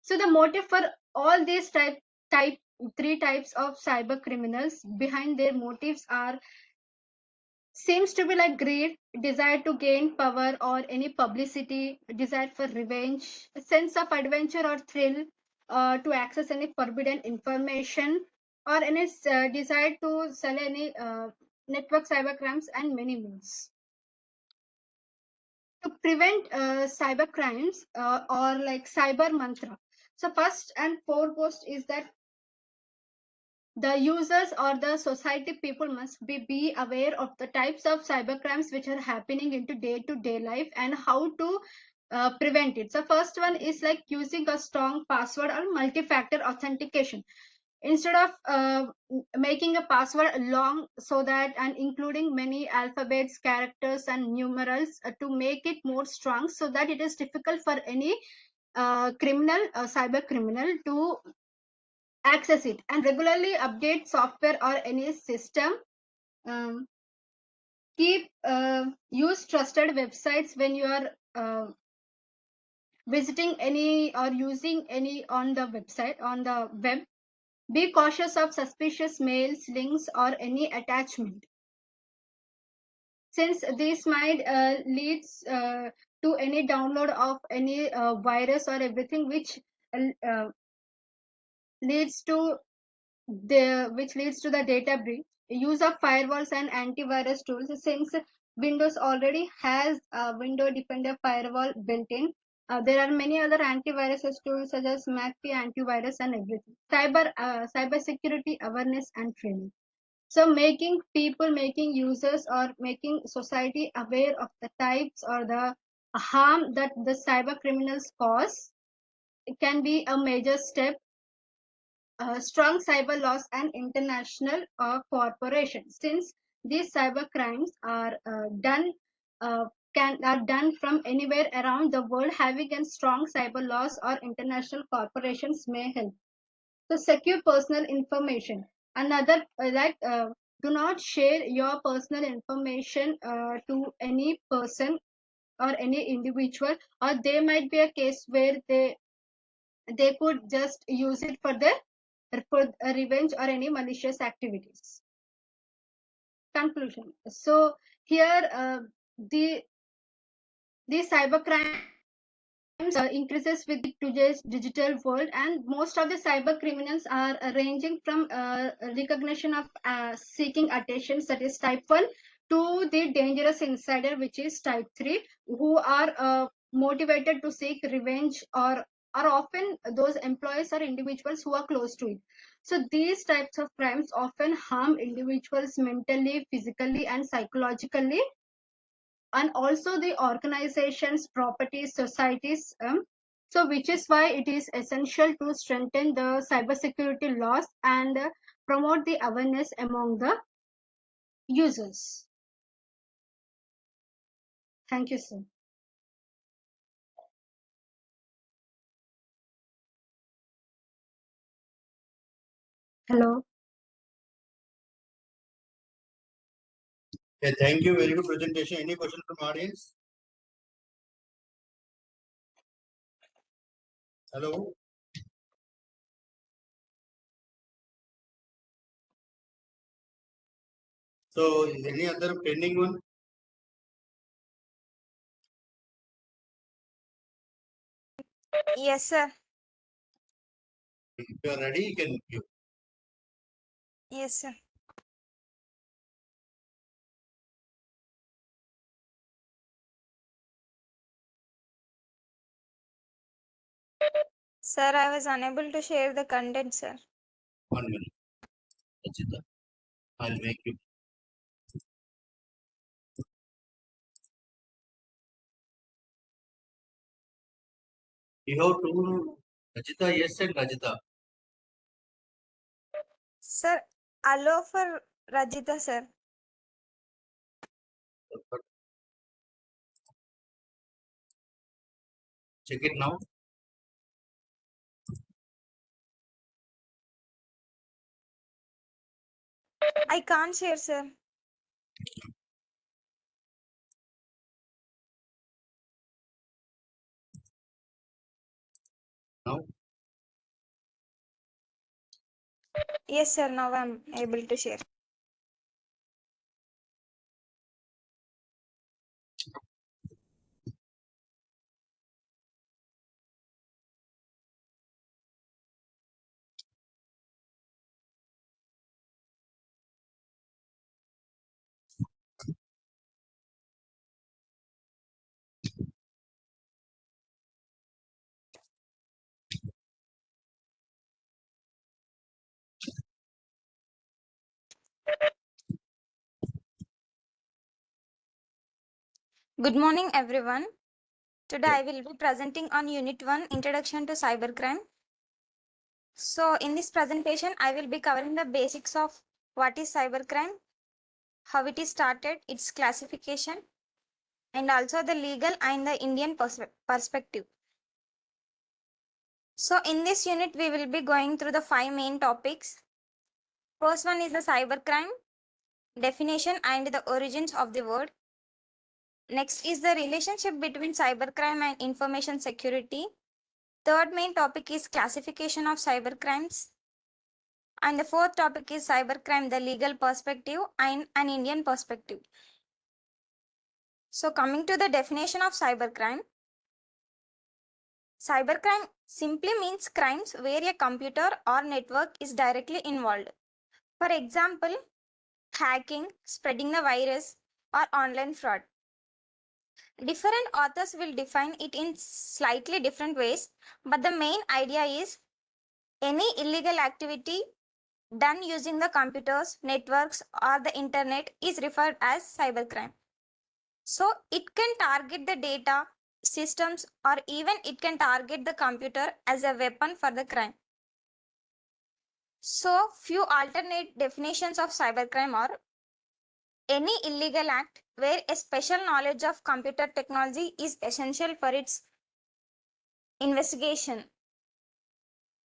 so the motive for all these type three types of cyber criminals behind their motives are seems to be like greed, desire to gain power or any publicity, desire for revenge, a sense of adventure or thrill to access any forbidden information, or any desire to sell any network cyber crimes, and many more. To prevent cyber crimes or like cyber mantra. So first and foremost is that the users or the society people must be aware of the types of cyber crimes which are happening into day-to-day life and how to prevent it. So first one is like using a strong password or multi-factor authentication. Instead of making a password long so that and including many alphabets, characters, and numerals to make it more strong so that it is difficult for any criminal, cyber criminal to access it, and regularly update software or any system. um, Keep use trusted websites when you are visiting any or using any on the website on the web. Be cautious of suspicious mails, links, or any attachment, since this might leads to any download of any virus or everything uh, leads to the data breach. Use of firewalls and antivirus tools, since Windows already has a window defender firewall built in. There are many other antivirus tools such as McAfee antivirus and everything. Cyber security awareness and training. So making users or making society aware of the types or the harm that the cyber criminals cause, it can be a major step. Strong cyber laws and international cooperation, since these cyber crimes uh, are done from anywhere around the world. Having a strong cyber laws or international corporations may help. So secure personal information. Another do not share your personal information to any person or any individual, or there might be a case where they could just use it for revenge or any malicious activities. Conclusion. So here the The cybercrime increases with today's digital world, and most of the cyber criminals are ranging from recognition of seeking attention, that is type 1, to the dangerous insider, which is type 3, who are motivated to seek revenge, or are often those employees or individuals who are close to it. So these types of crimes often harm individuals mentally, physically, and psychologically, and also the organizations, properties, societies. So which is why it is essential to strengthen the cybersecurity laws and promote the awareness among the users. Thank you, sir. Hello. Okay, thank you. Very good presentation. Any question from audience? Hello. So, any other pending one? Yes, sir. If you are ready, you can give. Yes, sir. Sir, I was unable to share the content, sir. 1 minute. Rachita, I'll make you. You have two, Rachita, yes, and Rajita. Sir, allow for Rajita, sir. Check it now. I can't share, sir. Now, Yes, sir. Now I'm able to share. Good morning, everyone. Today I will be presenting on Unit 1, Introduction to Cybercrime. So in this presentation, I will be covering the basics of what is cybercrime, how it is started, its classification, and also the legal and the Indian perspective. So in this unit, we will be going through the 5 main topics. First one is the cybercrime, definition and the origins of the word. Next is the relationship between cybercrime and information security. Third main topic is classification of cybercrimes. And the fourth topic is cybercrime, the legal perspective and an Indian perspective. So coming to the definition of cybercrime, cybercrime simply means crimes where a computer or network is directly involved. For example, hacking, spreading the virus, or online fraud. Different authors will define it in slightly different ways, but the main idea is any illegal activity done using the computers, networks, or the internet is referred as cybercrime. So it can target the data, systems, or even it can target the computer as a weapon for the crime. So few alternate definitions of cybercrime are any illegal act where a special knowledge of computer technology is essential for its investigation.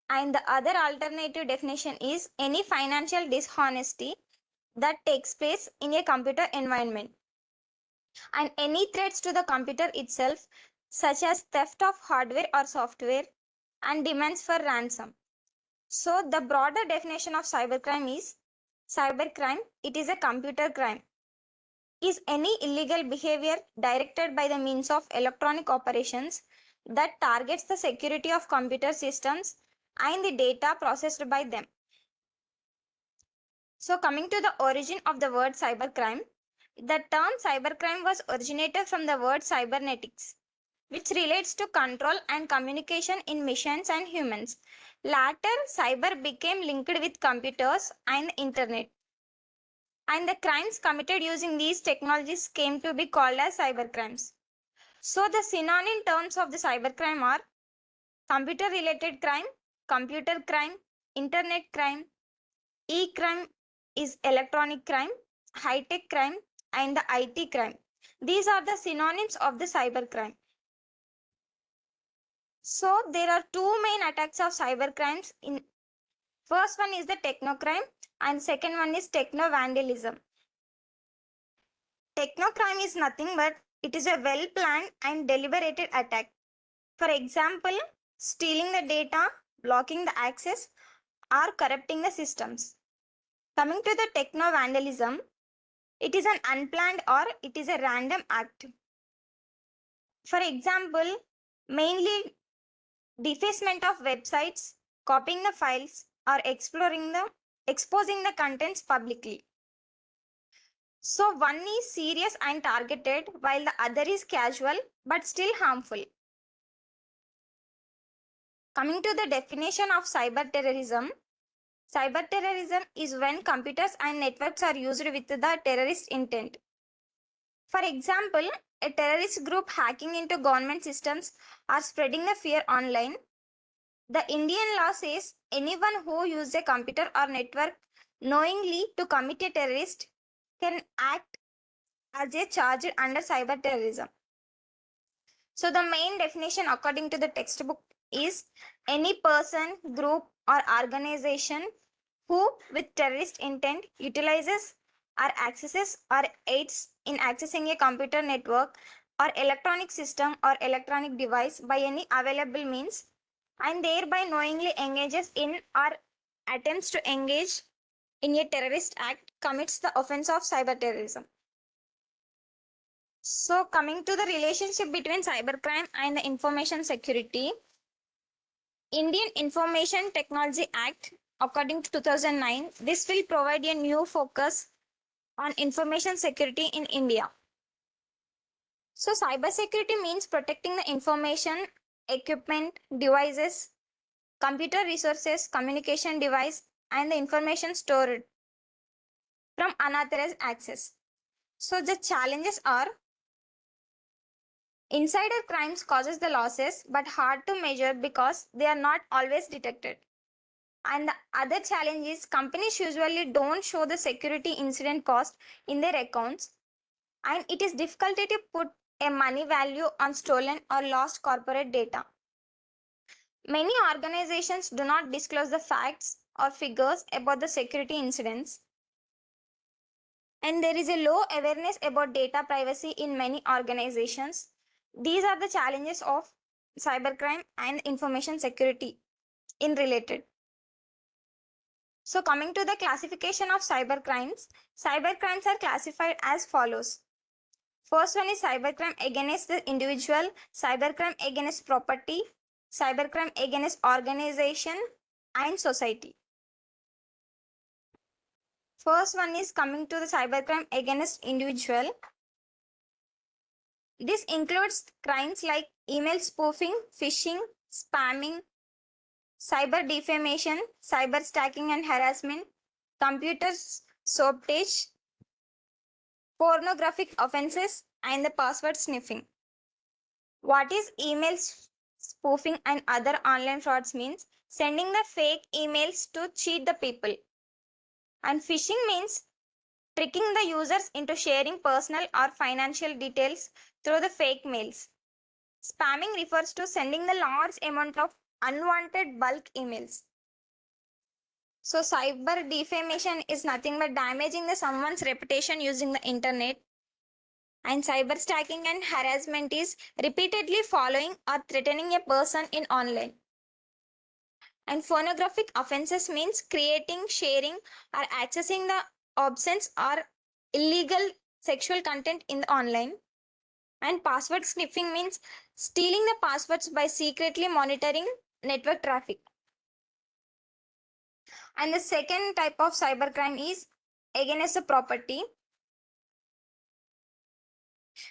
And the other alternative definition is any financial dishonesty that takes place in a computer environment. And any threats to the computer itself, such as theft of hardware or software and demands for ransom. So the broader definition of cybercrime is cybercrime, it is a computer crime is any illegal behavior directed by the means of electronic operations that targets the security of computer systems and the data processed by them. So coming to the origin of the word cybercrime, the term cybercrime was originated from the word cybernetics, which relates to control and communication in machines and humans. Later, cyber became linked with computers and the internet, and the crimes committed using these technologies came to be called as cybercrimes. So the synonym terms of the cybercrime are computer related crime, computer crime, internet crime, e-crime is electronic crime, high-tech crime, and the IT crime. These are the synonyms of the cybercrime. So there are two main attacks of cybercrimes. First one is the technocrime and second one is techno-vandalism. Technocrime is nothing but it is a well-planned and deliberated attack. For example, stealing the data, blocking the access, or corrupting the systems. Coming to the techno-vandalism, it is an unplanned or it is a random act. For example, mainly defacement of websites, copying the files, or exposing the contents publicly. So one is serious and targeted while the other is casual but still harmful. Coming to the definition of cyber terrorism, cyber terrorism is when computers and networks are used with the terrorist intent. For example, a terrorist group hacking into government systems or spreading the fear online. The Indian law says anyone who uses a computer or network knowingly to commit a terrorist can act as a charge under cyber terrorism. So the main definition according to the textbook is any person, group or organization who with terrorist intent utilizes or accesses or aids in accessing a computer network or electronic system or electronic device by any available means and thereby knowingly engages in or attempts to engage in a terrorist act commits the offense of cyber terrorism. So coming to the relationship between cybercrime and the information security, Indian Information Technology Act, according to 2009, this will provide a new focus on information security in India. So cybersecurity means protecting the information, equipment, devices, computer resources, communication device, and the information stored from unauthorized access. So the challenges are insider crimes causes the losses but hard to measure because they are not always detected. And the other challenge is companies usually don't show the security incident cost in their accounts and it is difficult to put a money value on stolen or lost corporate data. Many organizations do not disclose the facts or figures about the security incidents and there is a low awareness about data privacy in many organizations. These are the challenges of cybercrime and information security in related. So coming to the classification of cybercrimes are classified as follows. First one is cybercrime against the individual, cybercrime against property, cybercrime against organization and society. First one is coming to the cybercrime against individual. This includes crimes like email spoofing, phishing, spamming, cyber defamation, cyber stacking and harassment, computer sabotage, pornographic offenses, and the password sniffing. What is email spoofing and other online frauds means? Sending the fake emails to cheat the people. And phishing means tricking the users into sharing personal or financial details through the fake mails. Spamming refers to sending the large amount of unwanted bulk emails. So cyber defamation is nothing but damaging someone's reputation using the internet. And cyber stacking and harassment is repeatedly following or threatening a person in online. And pornographic offenses means creating, sharing, or accessing the obscene or illegal sexual content in the online. And password sniffing means stealing the passwords by secretly monitoring network traffic. And the second type of cybercrime is against the property.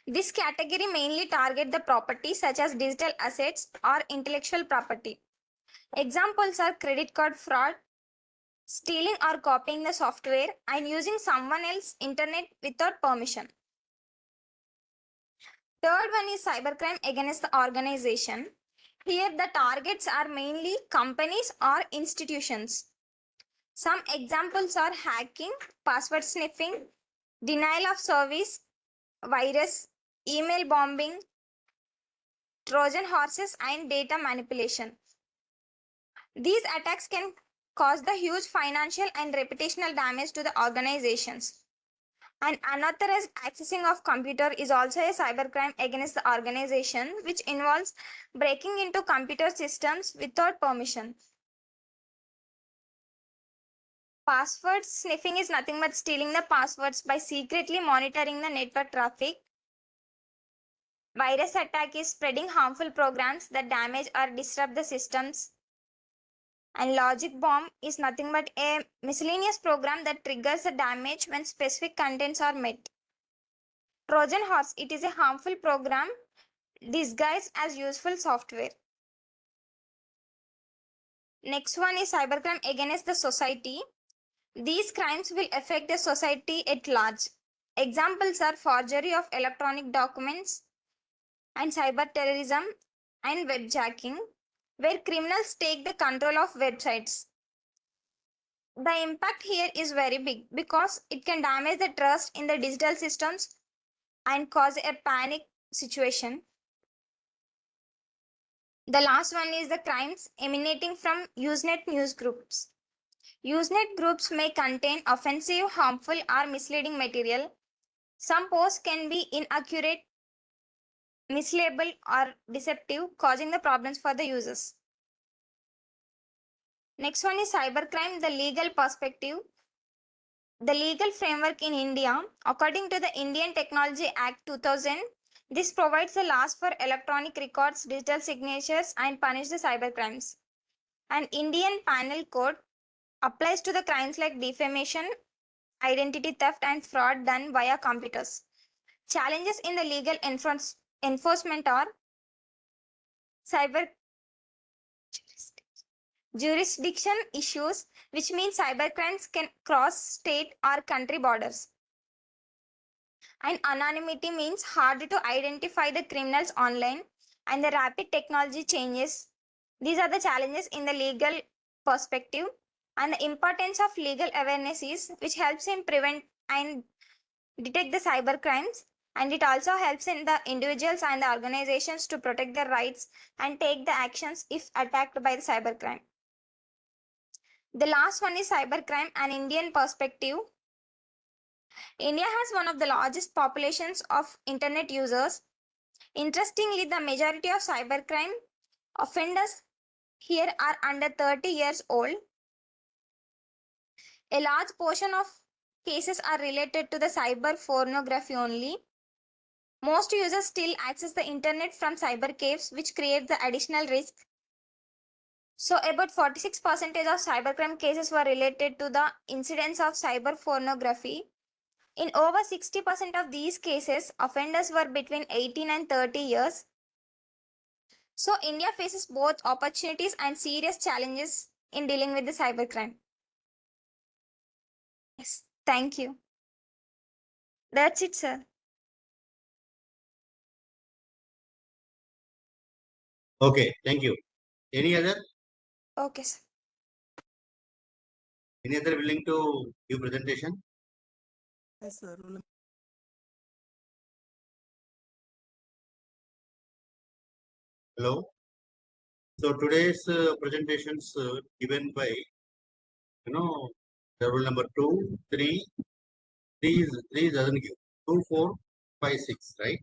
This category mainly target the property such as digital assets or intellectual property. Examples are credit card fraud, stealing or copying the software, and using someone else's internet without permission. Third one is cybercrime against the organization. Here the targets are mainly companies or institutions. Some examples are hacking, password sniffing, denial of service, virus, email bombing, Trojan horses, and data manipulation. These attacks can cause the huge financial and reputational damage to the organizations. And unauthorized accessing of computer is also a cybercrime against the organization, which involves breaking into computer systems without permission. Password sniffing is nothing but stealing the passwords by secretly monitoring the network traffic. Virus attack is spreading harmful programs that damage or disrupt the systems. And logic bomb is nothing but a miscellaneous program that triggers the damage when specific contents are met. Trojan horse, it is a harmful program disguised as useful software. Next one is cybercrime against the society. These crimes will affect the society at large. Examples are forgery of electronic documents and cyber terrorism and webjacking, where criminals take the control of websites. The impact here is very big because it can damage the trust in the digital systems and cause a panic situation. The last one is the crimes emanating from Usenet news groups. Usenet groups may contain offensive, harmful, or misleading material. Some posts can be inaccurate, mislabeled, or deceptive, causing the problems for the users. Next one is cybercrime, the legal perspective. The legal framework in India, according to the Indian Technology Act 2000, this provides the laws for electronic records, digital signatures, and punish the cybercrimes. An Indian Penal Code applies to the crimes like defamation, identity theft, and fraud done via computers. Challenges in the legal enforcement are cyber jurisdiction issues, which means cybercrimes can cross state or country borders. And anonymity means hard to identify the criminals online, and the rapid technology changes. These are the challenges in the legal perspective. And the importance of legal awareness is which helps in prevent and detect the cyber crimes, and it also helps in the individuals and the organizations to protect their rights and take the actions if attacked by the cybercrime. The last one is cybercrime, an Indian perspective. India has one of the largest populations of internet users. Interestingly, the majority of cybercrime offenders here are under 30 years old. A large portion of cases are related to the cyber pornography only. Most users still access the internet from cyber caves, which create the additional risk. So about 46% of cybercrime cases were related to the incidents of cyber pornography. In over 60% of these cases, offenders were between 18 and 30 years. So India faces both opportunities and serious challenges in dealing with the cybercrime. Yes, thank you. That's it, sir. Okay, thank you. Any other? Okay, sir. Any other willing to give presentation? Yes, sir. Hello. So today's presentations given by, the rule number 2, 3, 3 doesn't give 2, 4, 5, 6, right?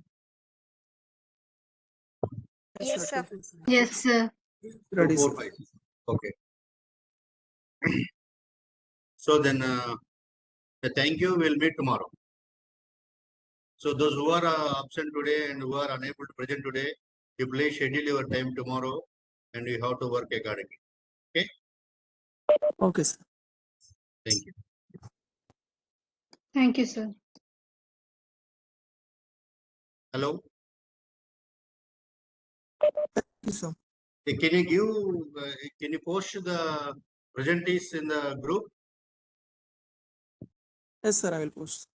Yes, sir. Yes, sir. 2, Ready, 4, sir. 5, 6. Okay. So then, thank you. We'll meet tomorrow. So those who are absent today and who are unable to present today, you please schedule your time tomorrow and you have to work accordingly. Okay, sir. Thank you. Thank you, sir. Hello. Yes, sir. Can you give, can you post the presentees in the group? Yes, sir. I will post.